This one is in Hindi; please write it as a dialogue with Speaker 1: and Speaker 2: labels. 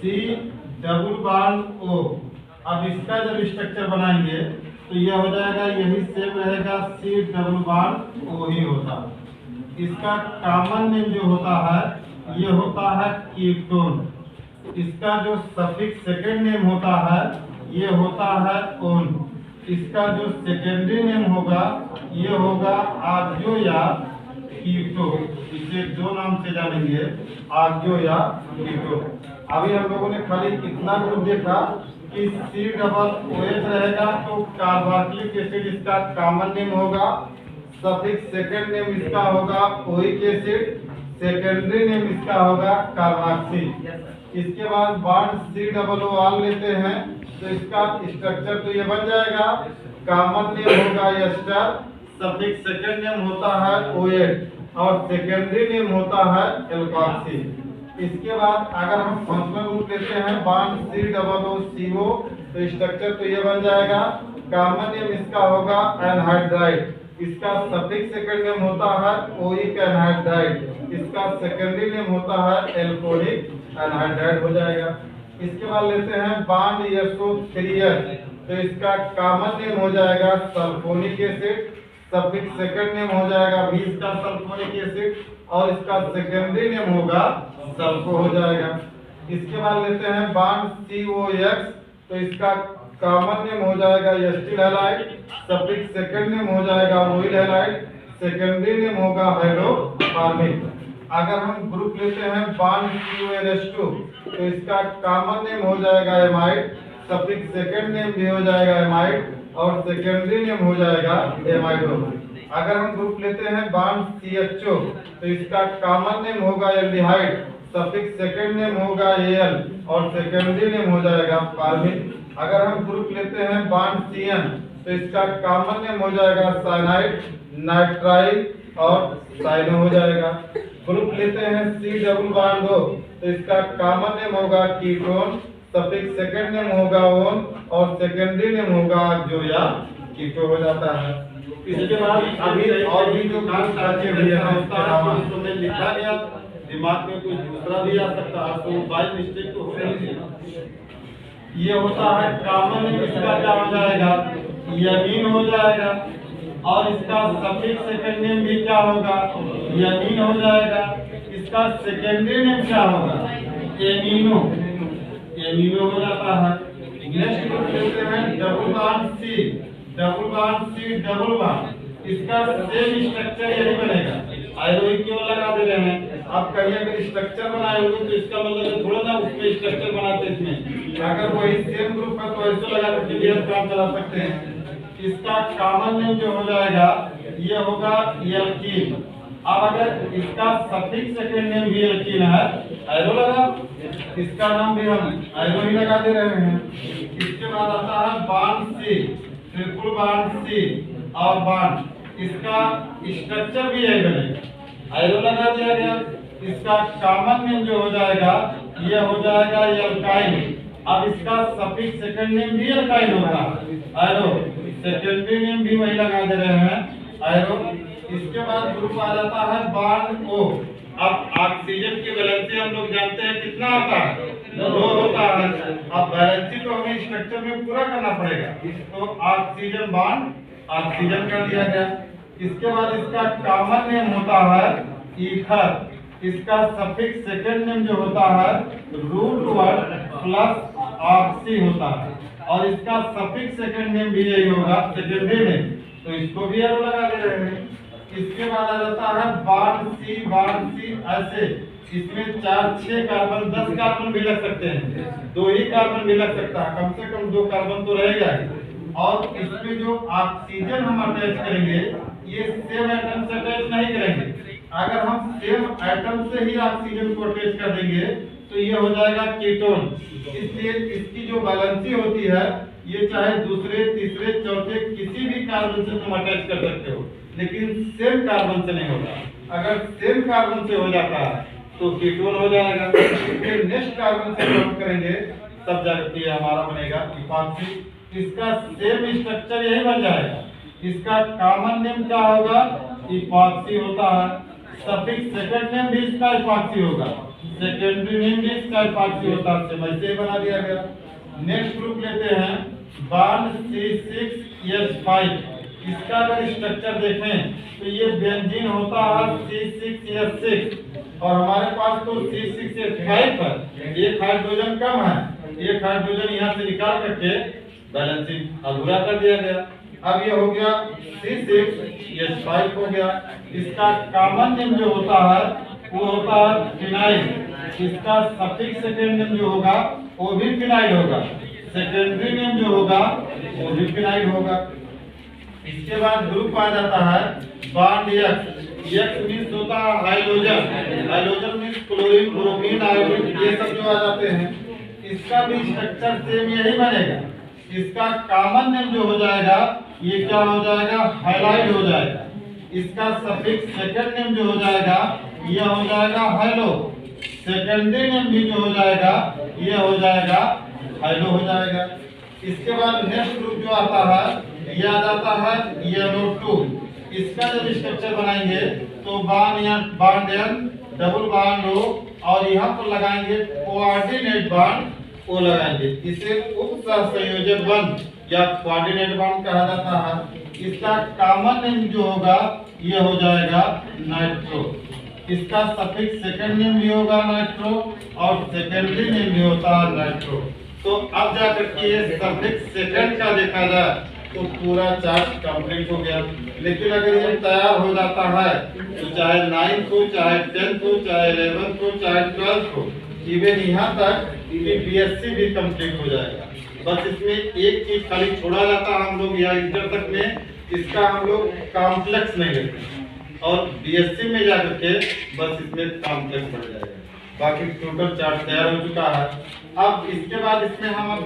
Speaker 1: C double bond O. अब इसका जब स्ट्रक्चर बनाएंगे तो यह हो जाएगा, यही सेम रहेगा, सी डबल बॉन्ड ओ ही होता। इसका कॉमन नेम जो होता है ये होता है कीटोन। इसका जो सफिक्स सेकेंड नेम होता है ये होता है ओन। इसका जो सेकेंडरी नेम होगा ये होगा आर्जियो या कीटो। इसे दो नाम से जानेंगे, आर्जियो या कीटो। अभी हम लोगों ने खाली इतना ग्रुप देखा कि सी डबल OH रहेगा तो कार्बोक्सिलिक एसिड इसका कॉमन नेम होगा, सफिक्स सेकेंड नेम इसका होगा ओइक एसिड, सेकेंडरी नेम इसका होगा कार्बोक्सी। इसके बाद बॉन्ड सी डबल O लेते हैं तो इसका स्ट्रक्चर तो ये बन जाएगा, कॉमन नेम होगा एस्टर, सफिक्स सेकेंड नेम होता है OH और सेकेंडरी नेम होता है एल्कोक्सी। इसके बाद अगर हम फंक्शनल ग्रुप लेते हैं bond C double O CO तो स्ट्रक्चर तो ये बन जाएगा, कॉमन नेम इसका होगा एनहाइड्राइड, इसका सफिक्स सेकेंड नेम होता है ओइक एनहाइड्राइड, इसका सेकेंडरी नेम होता है एल्कोनिक एनहाइड्राइड हो जाएगा। इसके बाद लेते हैं बॉन्ड SO3H तो इसका कॉमन नेम हो जाएगा sulphonic acid, suffix second name हो जाएगा भी इसका सल्फोनिक एसिड और इसका सेकेंडरी नेम होगा सल्फो हो जाएगा। इसके बाद लेते हैं बॉन्ड COX तो इसका कॉमन नेम हो जाएगा acetyl halide, suffix second name हो जाएगा ओइल हैलाइड, सेकेंडरी नेम होगा हाइड्रोफॉर्मिक। अगर हम ग्रुप लेते हैं बॉन्ड CONH2 तो इसका कॉमन नेम हो जाएगा एमाइड, सफिक्स सेकेंड नेम भी हो जाएगा एमाइड और सेकेंडरी नेम हो जाएगा एमाइडो। अगर हम ग्रुप लेते हैं बॉन्ड CHO तो इसका कॉमन नेम होगा एल्डिहाइड, सफिक्स सेकेंड नेम होगा Al और सेकेंडरी नेम हो जाएगा फार्मिन। अगर हम ग्रुप लेते हैं बॉन्ड CN तो इसका कॉमन नेम हो जाएगा साइनाइड, नाइट्राइल और साइनो हो जाएगा। ग्रुप लेते हैं C डबल बॉन्ड O तो इसका कॉमन नेम होगा कीटोन, सफिक्स सेकेंड नेम होगा ओन और सेकेंडरी नेम होगा जो या कीटो हो जाता है। इसके बाद अभी और भी जो काम चाहिए उसमें लिखा गया, दिमाग में कुछ दूसरा भी आ सकता है तो बाय मिस्टेक तो हो नहीं। ये होता है कॉमन नेम, इसका क्या हो जाएगा, यमीन हो जाएगा और इसका सफिक्स सेकेंड नेम भी क्या होगा, यमीन हो जाएगा। इसका सेकेंडरी नेम क्या होगा, एमिनो, एमिनो हो जाता है। नेक्स्ट ग्रुप लेते हैं double bond C, double bond C double bond, इसका सेम स्ट्रक्चर यही बनेगा, आयरोइक क्यों लगा दे रहे हैं। आप कहीं अगर स्ट्रक्चर बनाए होंगे तो इसका मतलब थोड़ा ना उसमें स्ट्रक्चर बनाते इसमें, अगर वही सेम ग्रुप है तो ऐसे लगा करके भी हम काम चला सकते हैं। इसका कॉमन नेम जो हो जाएगा ये होगा एल्कीन। अब अगर इसका सफिक्स सेकेंड नेम भी एल्कीन है, आयरो लगा, इसका नाम भी हम आयरो ही लगा दे रहे हैं। इसके बाद आता है bond C, triple bond C और बॉन्ड, इसका स्ट्रक्चर भी यही बनेगा, आयरो लगा दिया गया। इसका कॉमन नेम जो हो जाएगा ये हो जाएगा एल्काइन। अब इसका सफिक्स सेकेंड नेम भी एल्काइन होगा, आयरो, सेकेंडरी नेम भी वही लगा दे रहे हैं, आयरो। इसके बाद ग्रुप आ जाता है बॉन्ड O। अब ऑक्सीजन की वैलेंसी हम लोग जानते हैं कितना होता है, 2 होता है। अब वैलेंसी तो हमें स्ट्रक्चर में पूरा करना पड़ेगा, तो ऑक्सीजन बॉन्ड ऑक्सीजन कर दिया गया। इसके बाद इसका कॉमन नेम होता है ईथर, इसका सफिक्स सेकेंड नेम जो होता है रूट वर्ड प्लस ऑक्सी होता है और इसका सफिक्स सेकेंड नेम भी यही होगा, सेकेंडरी नेम, तो इसको भी एरो लगा दे रहे हैं। इसके बाद आ जाता है बॉन्ड C ऐसे, इसमें 4-6 कार्बन 10 कार्बन भी लग सकते हैं, 2 ही कार्बन भी लग सकता है, कम से कम 2 कार्बन तो रहेगा ही। और इसमें जो ऑक्सीजन हम अटैच करेंगे ये सेम एटम से अटैच नहीं करेंगे। अगर हम सेम एटम से ही ऑक्सीजन को अटैच कर देंगे तो ये हो जाएगा कीटोन। इसलिए इसकी जो वैलेंसी होती है ये चाहे दूसरे, तीसरे, चौथे किसी भी कार्बन से तुम अटैच कर सकते हो, लेकिन सेम कार्बन से नहीं होगा। अगर सेम कार्बन से हो जाता है तो कीटोन हो जाएगा। फिर नेक्स्ट कार्बन से हम करेंगे तब जाके हमारा बनेगा इपॉक्सी। इसका सेम स्ट्रक्चर यही बन जाएगा। इसका कॉमन नेम क्या होगा, इपॉक्सी होता है। सफिक्स सेकंड नेम भी इसका इपॉक्सी होगा, सेकेंडरी नेम भी इसका इपॉक्सी होता है, वैसे बना दिया गया। नेक्स्ट ग्रुप लेते हैं बॉन्ड C6H5। इसका अगर स्ट्रक्चर देखें तो ये बेंजीन होता है C6H6 और हमारे पास तो C6H5 है, एक हाइड्रोजन कम है, एक हाइड्रोजन यहाँ से निकाल करके बैलेंसिंग अधूरा कर दिया गया। अब ये हो गया C6H5 हो गया। इसका कॉमन नेम जो होता है वो होता है फिनाइल, इसका सफिक्स सेकेंड नेम जो होगा वो भी फिनाइल होगा, सेकेंडरी नेम जो होगा वो भी फिनाइल होगा। इसके बाद ग्रुप आ जाता है बॉन्ड X मीन्स होता है hydrogen, hydrogen means chlorine, bromine, iodine, ये सब जो आ जाते हैं। इसका भी स्ट्रक्चर सेम यही बनेगा। इसका कॉमन नेम जो हो जाएगा ये क्या हो जाएगा, हाइलाइड हो जाएगा। इसका सफिक्स सेकंड नेम जो हो जाएगा ये हो जाएगा हाइलो, सेकेंडरी नेम भी जो हो जाएगा ये हो जाएगा हाइलो हो जाएगा। इसके बाद नेक्स्ट ग्रुप जो आता है ये आ जाता है NO2। इसका जब स्ट्रक्चर बनाएंगे तो bond N, double bond O और यहाँ पर लगाएंगे कोऑर्डिनेट बॉन्ड O लगाएंगे, इसे उप सहसंयोजक बॉन्ड या कोऑर्डिनेट बॉन्ड कहा जाता है। इसका कॉमन नेम जो होगा ये हो जाएगा नाइट्रो, इसका सफिक्स सेकंड नेम भी होगा नाइट्रो और सेकेंडरी नेम भी होता है नाइट्रो। तो अब जाकर के ये सफिक्स सेकंड का देखा जाए तो पूरा चार्ट कंप्लीट हो गया। लेकिन अगर ये तैयार हो जाता है तो चाहे 9th हो, चाहे 10th हो, चाहे 11th हो, चाहे 12th हो, इवन यहाँ तक कि BSc भी कंप्लीट हो जाएगा। बस इसमें एक चीज खाली छोड़ा जाता है हम लोग या इंटर तक में, इसका हम लोग कॉम्प्लेक्स नहीं लेते और BSc में जाकर के बस इसमें कॉम्प्लेक्स बढ़ जाएगा। बाकी टोटल चार्ट तैयार हो चुका है। अब इसके बाद इसमें हम अब